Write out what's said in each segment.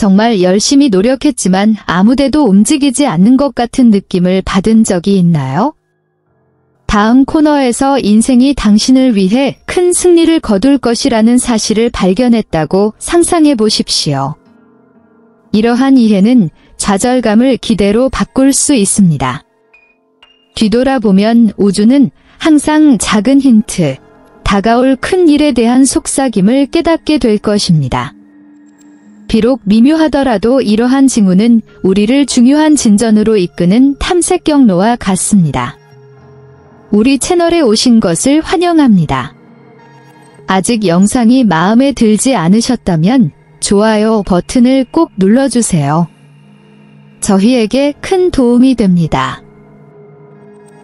정말 열심히 노력했지만 아무데도 움직이지 않는 것 같은 느낌을 받은 적이 있나요? 다음 코너에서 인생이 당신을 위해 큰 승리를 거둘 것이라는 사실을 발견했다고 상상해 보십시오. 이러한 이해는 좌절감을 기대로 바꿀 수 있습니다. 뒤돌아보면 우주는 항상 작은 힌트, 다가올 큰 일에 대한 속삭임을 깨닫게 될 것입니다. 비록 미묘하더라도 이러한 징후는 우리를 중요한 진전으로 이끄는 탐색 경로와 같습니다. 우리 채널에 오신 것을 환영합니다. 아직 영상이 마음에 들지 않으셨다면 좋아요 버튼을 꼭 눌러주세요. 저희에게 큰 도움이 됩니다.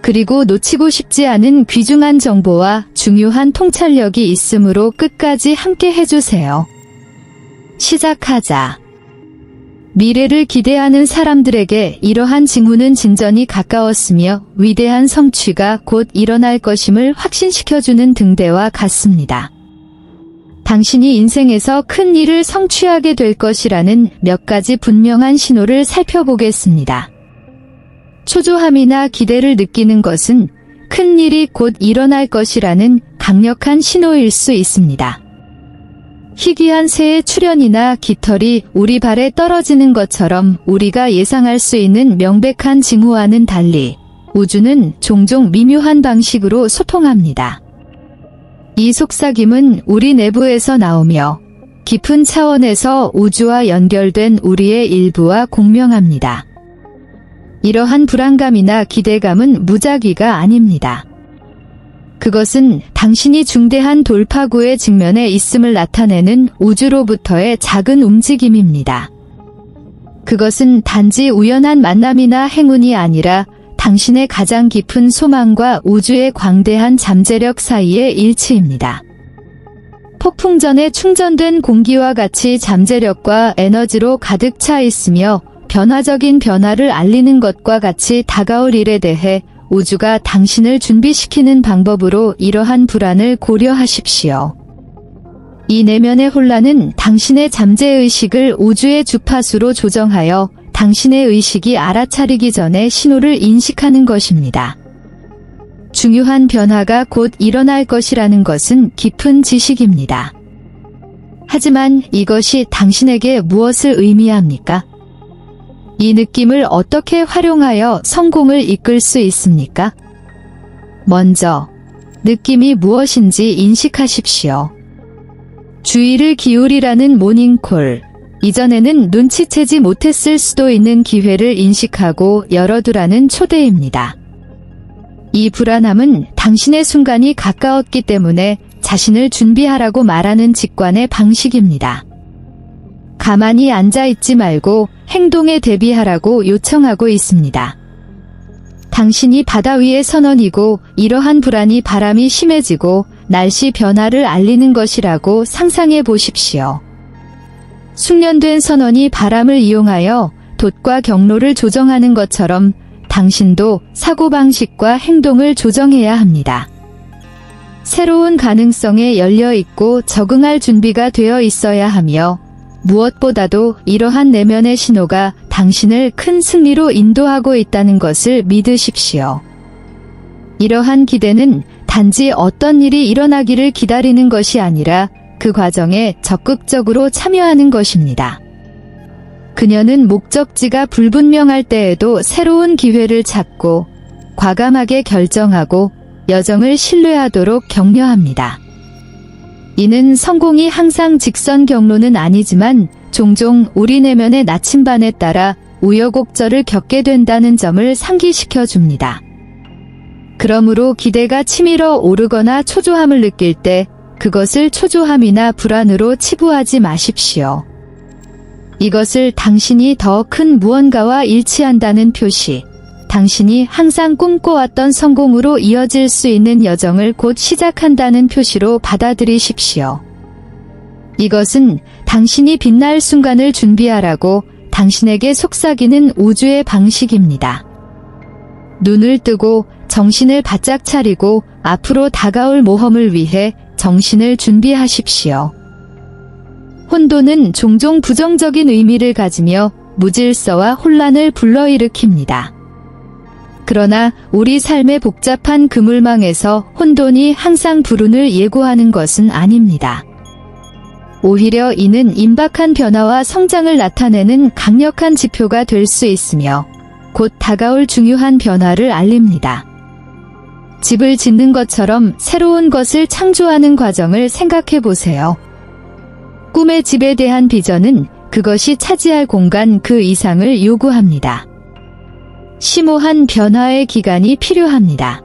그리고 놓치고 싶지 않은 귀중한 정보와 중요한 통찰력이 있으므로 끝까지 함께 해주세요. 시작하자. 미래를 기대하는 사람들에게 이러한 징후는 진전이 가까웠으며 위대한 성취가 곧 일어날 것임을 확신시켜주는 등대와 같습니다. 당신이 인생에서 큰 일을 성취하게 될 것이라는 몇 가지 분명한 신호를 살펴보겠습니다. 초조함이나 기대를 느끼는 것은 큰 일이 곧 일어날 것이라는 강력한 신호일 수 있습니다. 희귀한 새의 출현이나 깃털이 우리 발에 떨어지는 것처럼 우리가 예상할 수 있는 명백한 징후와는 달리 우주는 종종 미묘한 방식으로 소통합니다. 이 속삭임은 우리 내부에서 나오며 깊은 차원에서 우주와 연결된 우리의 일부와 공명합니다. 이러한 불안감이나 기대감은 무작위가 아닙니다. 그것은 당신이 중대한 돌파구의 직면에 있음을 나타내는 우주로부터의 작은 움직임입니다. 그것은 단지 우연한 만남이나 행운이 아니라 당신의 가장 깊은 소망과 우주의 광대한 잠재력 사이의 일치입니다. 폭풍 전에 충전된 공기와 같이 잠재력과 에너지로 가득 차 있으며 변화적인 변화를 알리는 것과 같이 다가올 일에 대해 우주가 당신을 준비시키는 방법으로 이러한 불안을 고려하십시오. 이 내면의 혼란은 당신의 잠재의식을 우주의 주파수로 조정하여 당신의 의식이 알아차리기 전에 신호를 인식하는 것입니다. 중요한 변화가 곧 일어날 것이라는 것은 깊은 지식입니다. 하지만 이것이 당신에게 무엇을 의미합니까? 이 느낌을 어떻게 활용하여 성공을 이끌 수 있습니까? 먼저, 느낌이 무엇인지 인식하십시오. 주의를 기울이라는 모닝콜. 이전에는 눈치채지 못했을 수도 있는 기회를 인식하고 열어두라는 초대입니다. 이 불안함은 당신의 순간이 가까웠기 때문에 자신을 준비하라고 말하는 직관의 방식입니다. 가만히 앉아있지 말고 행동에 대비하라고 요청하고 있습니다. 당신이 바다 위의 선원이고 이러한 불안이 바람이 심해지고 날씨 변화를 알리는 것이라고 상상해 보십시오. 숙련된 선원이 바람을 이용하여 돛과 경로를 조정하는 것처럼 당신도 사고방식과 행동을 조정해야 합니다. 새로운 가능성에 열려있고 적응할 준비가 되어 있어야 하며 무엇보다도 이러한 내면의 신호가 당신을 큰 승리로 인도하고 있다는 것을 믿으십시오. 이러한 기대는 단지 어떤 일이 일어나기를 기다리는 것이 아니라 그 과정에 적극적으로 참여하는 것입니다. 그녀는 목적지가 불분명할 때에도 새로운 기회를 찾고 과감하게 결정하고 여정을 신뢰하도록 격려합니다. 이는 성공이 항상 직선 경로는 아니지만 종종 우리 내면의 나침반에 따라 우여곡절을 겪게 된다는 점을 상기시켜 줍니다. 그러므로 기대가 치밀어 오르거나 초조함을 느낄 때 그것을 초조함이나 불안으로 치부하지 마십시오. 이것을 당신이 더 큰 무언가와 일치한다는 표시, 당신이 항상 꿈꿔왔던 성공으로 이어질 수 있는 여정을 곧 시작한다는 표시로 받아들이십시오. 이것은 당신이 빛날 순간을 준비하라고 당신에게 속삭이는 우주의 방식입니다. 눈을 뜨고 정신을 바짝 차리고 앞으로 다가올 모험을 위해 정신을 준비하십시오. 혼돈은 종종 부정적인 의미를 가지며 무질서와 혼란을 불러일으킵니다. 그러나 우리 삶의 복잡한 그물망에서 혼돈이 항상 불운을 예고하는 것은 아닙니다. 오히려 이는 임박한 변화와 성장을 나타내는 강력한 지표가 될 수 있으며 곧 다가올 중요한 변화를 알립니다. 집을 짓는 것처럼 새로운 것을 창조하는 과정을 생각해 보세요. 꿈의 집에 대한 비전은 그것이 차지할 공간 그 이상을 요구합니다. 심오한 변화의 기간이 필요합니다.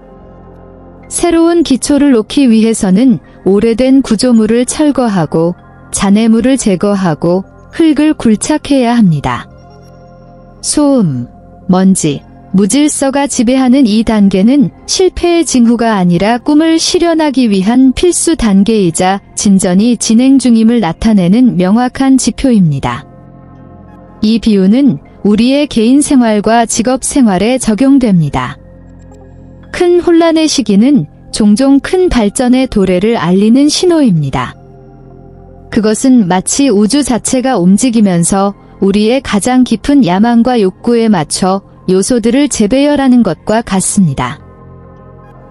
새로운 기초를 놓기 위해서는 오래된 구조물을 철거하고 잔해물을 제거하고 흙을 굴착해야 합니다. 소음, 먼지, 무질서가 지배하는 이 단계는 실패의 징후가 아니라 꿈을 실현하기 위한 필수 단계이자 진전이 진행 중임을 나타내는 명확한 지표입니다. 이 비유는 우리의 개인 생활과 직업 생활에 적용됩니다. 큰 혼란의 시기는 종종 큰 발전의 도래를 알리는 신호입니다. 그것은 마치 우주 자체가 움직이면서 우리의 가장 깊은 야망과 욕구에 맞춰 요소들을 재배열하는 것과 같습니다.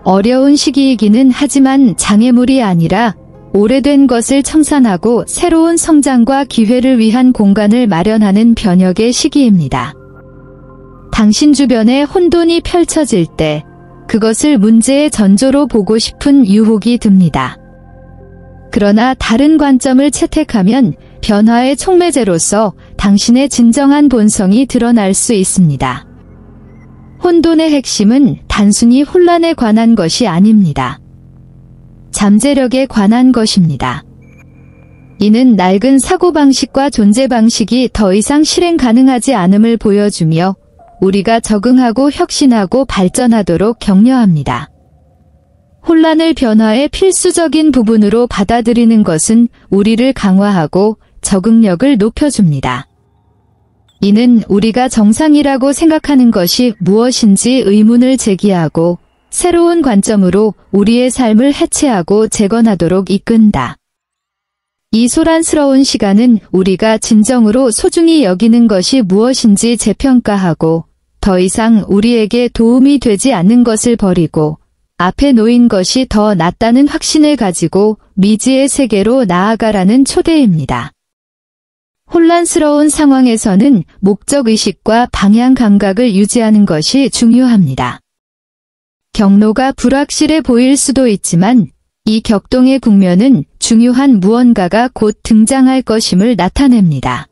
어려운 시기이기는 하지만 장애물이 아니라 오래된 것을 청산하고 새로운 성장과 기회를 위한 공간을 마련하는 변혁의 시기입니다. 당신 주변에 혼돈이 펼쳐질 때 그것을 문제의 전조로 보고 싶은 유혹이 듭니다. 그러나 다른 관점을 채택하면 변화의 촉매제로서 당신의 진정한 본성이 드러날 수 있습니다. 혼돈의 핵심은 단순히 혼란에 관한 것이 아닙니다. 잠재력에 관한 것입니다. 이는 낡은 사고방식과 존재방식이 더 이상 실행 가능하지 않음을 보여주며 우리가 적응하고 혁신하고 발전하도록 격려합니다. 혼란을 변화의 필수적인 부분으로 받아들이는 것은 우리를 강화하고 적응력을 높여줍니다. 이는 우리가 정상이라고 생각하는 것이 무엇인지 의문을 제기하고 새로운 관점으로 우리의 삶을 해체하고 재건하도록 이끈다. 이 소란스러운 시간은 우리가 진정으로 소중히 여기는 것이 무엇인지 재평가하고 더 이상 우리에게 도움이 되지 않는 것을 버리고 앞에 놓인 것이 더 낫다는 확신을 가지고 미지의 세계로 나아가라는 초대입니다. 혼란스러운 상황에서는 목적의식과 방향 감각을 유지하는 것이 중요합니다. 경로가 불확실해 보일 수도 있지만 이 격동의 국면은 중요한 무언가가 곧 등장할 것임을 나타냅니다.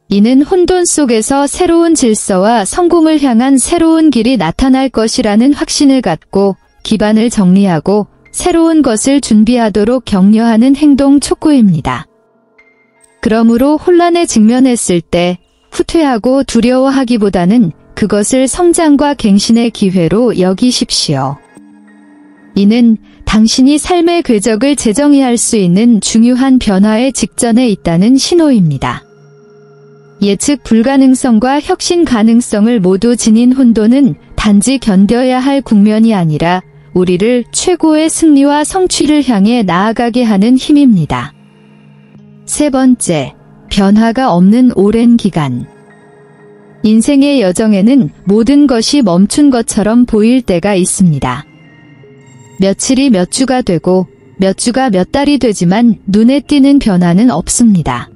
이는 혼돈 속에서 새로운 질서와 성공을 향한 새로운 길이 나타날 것이라는 확신을 갖고 기반을 정리하고 새로운 것을 준비하도록 격려하는 행동 촉구입니다. 그러므로 혼란에 직면했을 때 후퇴하고 두려워하기보다는 그것을 성장과 갱신의 기회로 여기십시오. 이는 당신이 삶의 궤적을 재정의할 수 있는 중요한 변화의 직전에 있다는 신호입니다. 예측 불가능성과 혁신 가능성을 모두 지닌 혼돈은 단지 견뎌야 할 국면이 아니라 우리를 최고의 승리와 성취를 향해 나아가게 하는 힘입니다. 세 번째, 변화가 없는 오랜 기간. 인생의 여정에는 모든 것이 멈춘 것처럼 보일 때가 있습니다. 며칠이 몇 주가 되고 몇 주가 몇 달이 되지만 눈에 띄는 변화는 없습니다.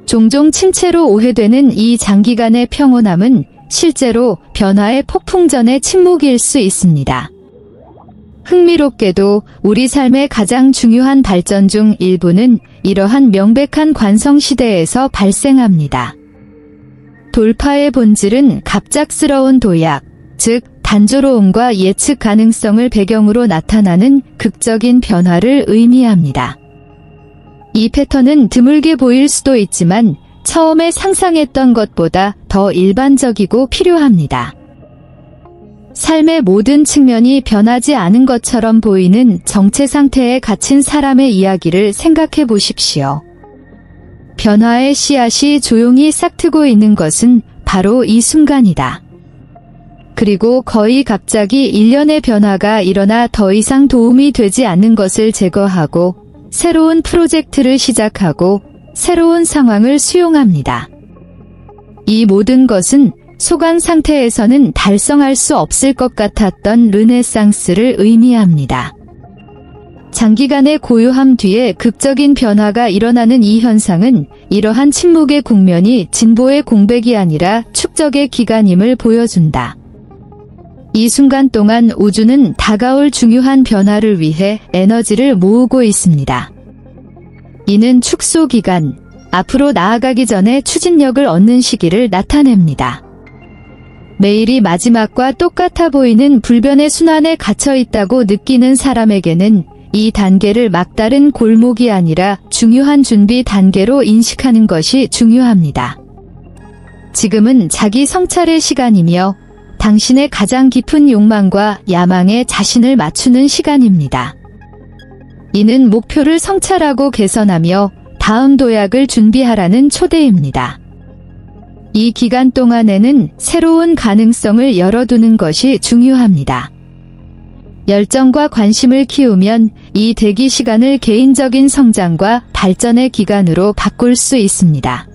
종종 침체로 오해되는 이 장기간의 평온함은 실제로 변화의 폭풍전의 침묵일 수 있습니다. 흥미롭게도 우리 삶의 가장 중요한 발전 중 일부는 이러한 명백한 관성 시대에서 발생합니다. 돌파의 본질은 갑작스러운 도약, 즉 단조로움과 예측 가능성을 배경으로 나타나는 극적인 변화를 의미합니다. 이 패턴은 드물게 보일 수도 있지만 처음에 상상했던 것보다 더 일반적이고 필요합니다. 삶의 모든 측면이 변하지 않은 것처럼 보이는 정체 상태에 갇힌 사람의 이야기를 생각해 보십시오. 변화의 씨앗이 조용히 싹트고 있는 것은 바로 이 순간이다. 그리고 거의 갑자기 일련의 변화가 일어나 더 이상 도움이 되지 않는 것을 제거하고 새로운 프로젝트를 시작하고 새로운 상황을 수용합니다. 이 모든 것은 소강 상태에서는 달성할 수 없을 것 같았던 르네상스를 의미합니다. 장기간의 고요함 뒤에 극적인 변화가 일어나는 이 현상은 이러한 침묵의 국면이 진보의 공백이 아니라 축적의 기간임을 보여준다. 이 순간 동안 우주는 다가올 중요한 변화를 위해 에너지를 모으고 있습니다. 이는 축소 기간, 앞으로 나아가기 전에 추진력을 얻는 시기를 나타냅니다. 매일이 마지막과 똑같아 보이는 불변의 순환에 갇혀 있다고 느끼는 사람에게는 이 단계를 막다른 골목이 아니라 중요한 준비 단계로 인식하는 것이 중요합니다. 지금은 자기 성찰의 시간이며 당신의 가장 깊은 욕망과 야망에 자신을 맞추는 시간입니다. 이는 목표를 성찰하고 개선하며 다음 도약을 준비하라는 초대입니다. 이 기간 동안에는 새로운 가능성을 열어두는 것이 중요합니다. 열정과 관심을 키우면 이 대기 시간을 개인적인 성장과 발전의 기간으로 바꿀 수 있습니다.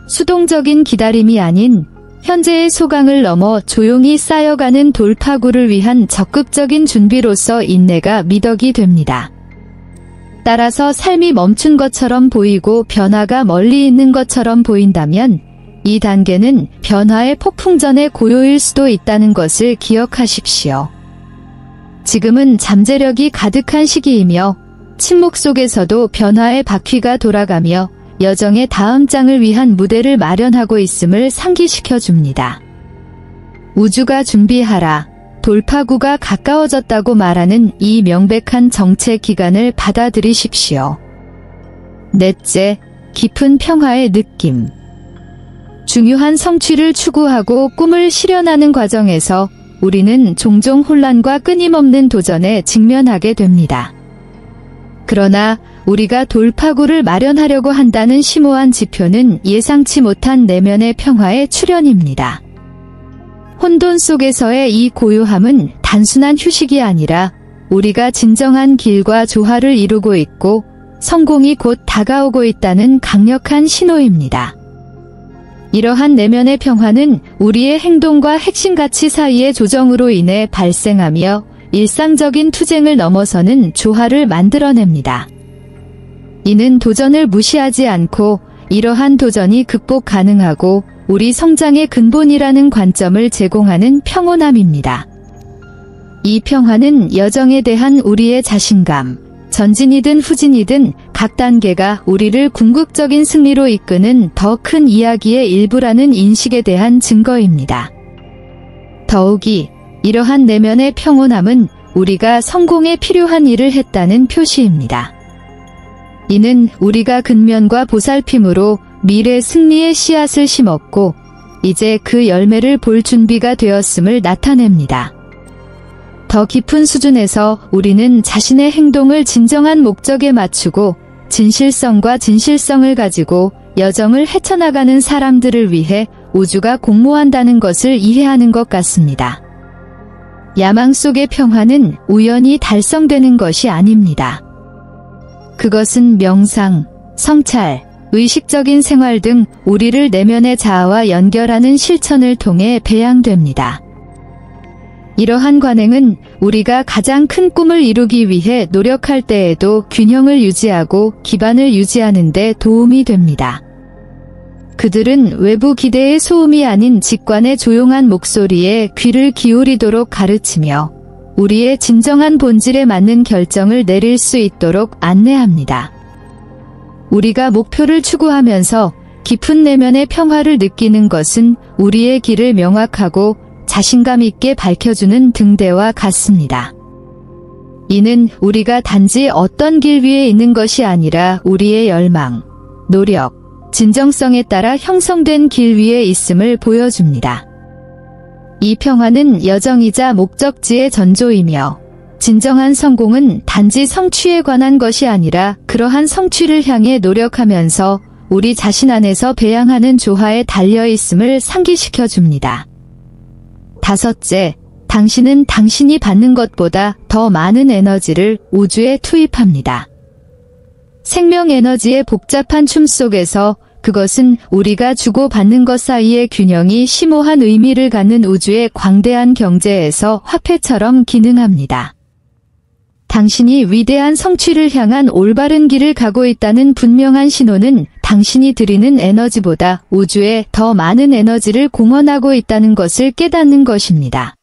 수동적인 기다림이 아닌 현재의 소강을 넘어 조용히 쌓여가는 돌파구를 위한 적극적인 준비로서 인내가 미덕이 됩니다. 따라서 삶이 멈춘 것처럼 보이고 변화가 멀리 있는 것처럼 보인다면 이 단계는 변화의 폭풍전의 고요일 수도 있다는 것을 기억하십시오. 지금은 잠재력이 가득한 시기이며 침묵 속에서도 변화의 바퀴가 돌아가며 여정의 다음 장을 위한 무대를 마련하고 있음을 상기시켜 줍니다. 우주가 준비하라, 돌파구가 가까워졌다고 말하는 이 명백한 정체 기간을 받아들이십시오. 넷째, 깊은 평화의 느낌. 중요한 성취를 추구하고 꿈을 실현하는 과정에서 우리는 종종 혼란과 끊임없는 도전에 직면하게 됩니다. 그러나 우리가 돌파구를 마련하려고 한다는 심오한 지표는 예상치 못한 내면의 평화의 출현입니다. 혼돈 속에서의 이 고요함은 단순한 휴식이 아니라 우리가 진정한 길과 조화를 이루고 있고 성공이 곧 다가오고 있다는 강력한 신호입니다. 이러한 내면의 평화는 우리의 행동과 핵심 가치 사이의 조정으로 인해 발생하며 일상적인 투쟁을 넘어서는 조화를 만들어냅니다. 이는 도전을 무시하지 않고 이러한 도전이 극복 가능하고 우리 성장의 근본이라는 관점을 제공하는 평온함입니다. 이 평화는 여정에 대한 우리의 자신감, 전진이든 후진이든 각 단계가 우리를 궁극적인 승리로 이끄는 더 큰 이야기의 일부라는 인식에 대한 증거입니다. 더욱이 이러한 내면의 평온함은 우리가 성공에 필요한 일을 했다는 표시입니다. 이는 우리가 근면과 보살핌으로 미래 승리의 씨앗을 심었고 이제 그 열매를 볼 준비가 되었음을 나타냅니다. 더 깊은 수준에서 우리는 자신의 행동을 진정한 목적에 맞추고 진실성과 진실성을 가지고 여정을 헤쳐나가는 사람들을 위해 우주가 공모한다는 것을 이해하는 것 같습니다. 야망 속의 평화는 우연히 달성되는 것이 아닙니다. 그것은 명상, 성찰, 의식적인 생활 등 우리를 내면의 자아와 연결하는 실천을 통해 배양됩니다. 이러한 관행은 우리가 가장 큰 꿈을 이루기 위해 노력할 때에도 균형을 유지하고 기반을 유지하는 데 도움이 됩니다. 그들은 외부 기대의 소음이 아닌 직관의 조용한 목소리에 귀를 기울이도록 가르치며 우리의 진정한 본질에 맞는 결정을 내릴 수 있도록 안내합니다. 우리가 목표를 추구하면서 깊은 내면의 평화를 느끼는 것은 우리의 길을 명확하고 자신감 있게 밝혀주는 등대와 같습니다. 이는 우리가 단지 어떤 길 위에 있는 것이 아니라 우리의 열망, 노력, 진정성에 따라 형성된 길 위에 있음을 보여줍니다. 이 평화는 여정이자 목적지의 전조이며 진정한 성공은 단지 성취에 관한 것이 아니라 그러한 성취를 향해 노력하면서 우리 자신 안에서 배양하는 조화에 달려있음을 상기시켜 줍니다. 다섯째, 당신은 당신이 받는 것보다 더 많은 에너지를 우주에 투입합니다. 생명 에너지의 복잡한 춤 속에서 그것은 우리가 주고받는 것 사이의 균형이 심오한 의미를 갖는 우주의 광대한 경제에서 화폐처럼 기능합니다. 당신이 위대한 성취를 향한 올바른 길을 가고 있다는 분명한 신호는 당신이 드리는 에너지보다 우주에 더 많은 에너지를 공헌하고 있다는 것을 깨닫는 것입니다.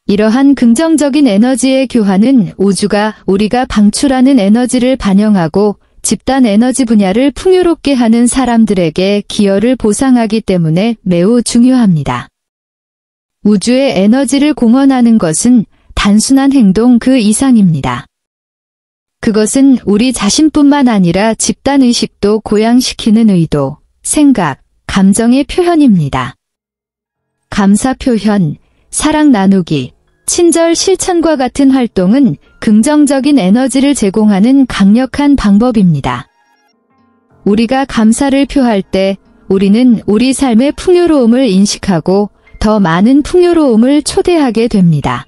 이러한 긍정적인 에너지의 교환은 우주가 우리가 방출하는 에너지를 반영하고 집단 에너지 분야를 풍요롭게 하는 사람들에게 기여를 보상하기 때문에 매우 중요합니다. 우주의 에너지를 공헌하는 것은 단순한 행동 그 이상입니다. 그것은 우리 자신뿐만 아니라 집단 의식도 고양시키는 의도, 생각, 감정의 표현입니다. 감사 표현, 사랑 나누기, 친절 실천과 같은 활동은 긍정적인 에너지를 제공하는 강력한 방법입니다. 우리가 감사를 표할 때 우리는 우리 삶의 풍요로움을 인식하고 더 많은 풍요로움을 초대하게 됩니다.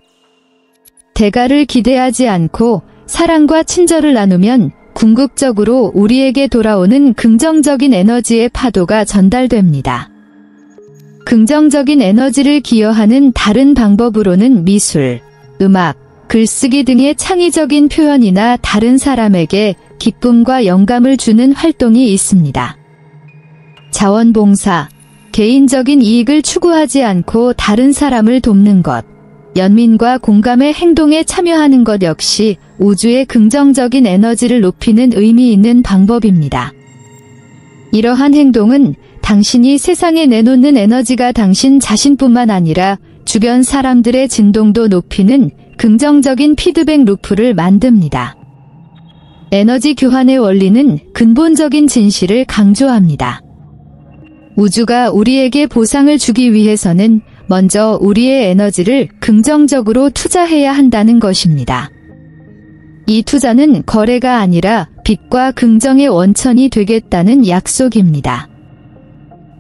대가를 기대하지 않고 사랑과 친절을 나누면 궁극적으로 우리에게 돌아오는 긍정적인 에너지의 파도가 전달됩니다. 긍정적인 에너지를 기여하는 다른 방법으로는 미술, 음악, 글쓰기 등의 창의적인 표현이나 다른 사람에게 기쁨과 영감을 주는 활동이 있습니다. 자원봉사, 개인적인 이익을 추구하지 않고 다른 사람을 돕는 것, 연민과 공감의 행동에 참여하는 것 역시 우주의 긍정적인 에너지를 높이는 의미 있는 방법입니다. 이러한 행동은 당신이 세상에 내놓는 에너지가 당신 자신뿐만 아니라 주변 사람들의 진동도 높이는 긍정적인 피드백 루프를 만듭니다. 에너지 교환의 원리는 근본적인 진실을 강조합니다. 우주가 우리에게 보상을 주기 위해서는 먼저 우리의 에너지를 긍정적으로 투자해야 한다는 것입니다. 이 투자는 거래가 아니라 빛과 긍정의 원천이 되겠다는 약속입니다.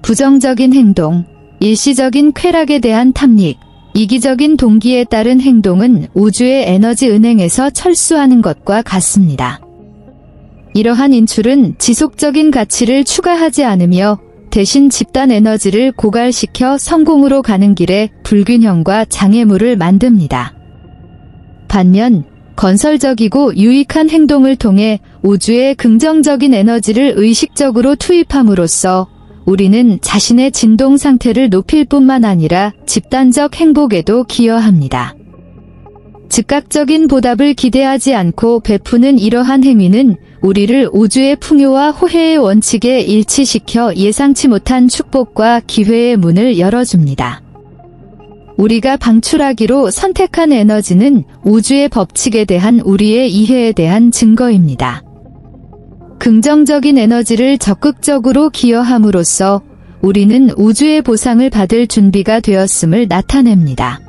부정적인 행동, 일시적인 쾌락에 대한 탐닉, 이기적인 동기에 따른 행동은 우주의 에너지 은행에서 철수하는 것과 같습니다. 이러한 인출은 지속적인 가치를 추가하지 않으며 대신 집단 에너지를 고갈시켜 성공으로 가는 길에 불균형과 장애물을 만듭니다. 반면 건설적이고 유익한 행동을 통해 우주의 긍정적인 에너지를 의식적으로 투입함으로써 우리는 자신의 진동 상태를 높일 뿐만 아니라 집단적 행복에도 기여합니다. 즉각적인 보답을 기대하지 않고 베푸는 이러한 행위는 우리를 우주의 풍요와 호혜의 원칙에 일치시켜 예상치 못한 축복과 기회의 문을 열어줍니다. 우리가 방출하기로 선택한 에너지는 우주의 법칙에 대한 우리의 이해에 대한 증거입니다. 긍정적인 에너지를 적극적으로 기여함으로써 우리는 우주의 보상을 받을 준비가 되었음을 나타냅니다.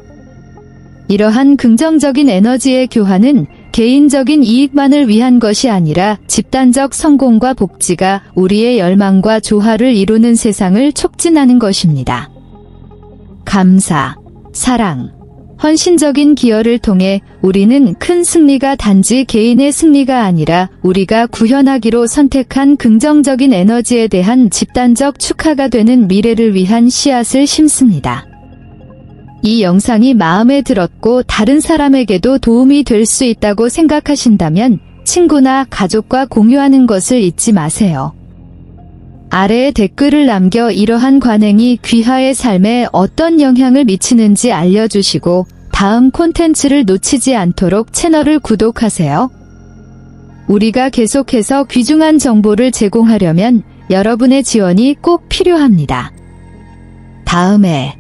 이러한 긍정적인 에너지의 교환은 개인적인 이익만을 위한 것이 아니라 집단적 성공과 복지가 우리의 열망과 조화를 이루는 세상을 촉진하는 것입니다. 감사, 사랑, 헌신적인 기여를 통해 우리는 큰 승리가 단지 개인의 승리가 아니라 우리가 구현하기로 선택한 긍정적인 에너지에 대한 집단적 축하가 되는 미래를 위한 씨앗을 심습니다. 이 영상이 마음에 들었고 다른 사람에게도 도움이 될 수 있다고 생각하신다면 친구나 가족과 공유하는 것을 잊지 마세요. 아래에 댓글을 남겨 이러한 관행이 귀하의 삶에 어떤 영향을 미치는지 알려주시고 다음 콘텐츠를 놓치지 않도록 채널을 구독하세요. 우리가 계속해서 귀중한 정보를 제공하려면 여러분의 지원이 꼭 필요합니다. 다음에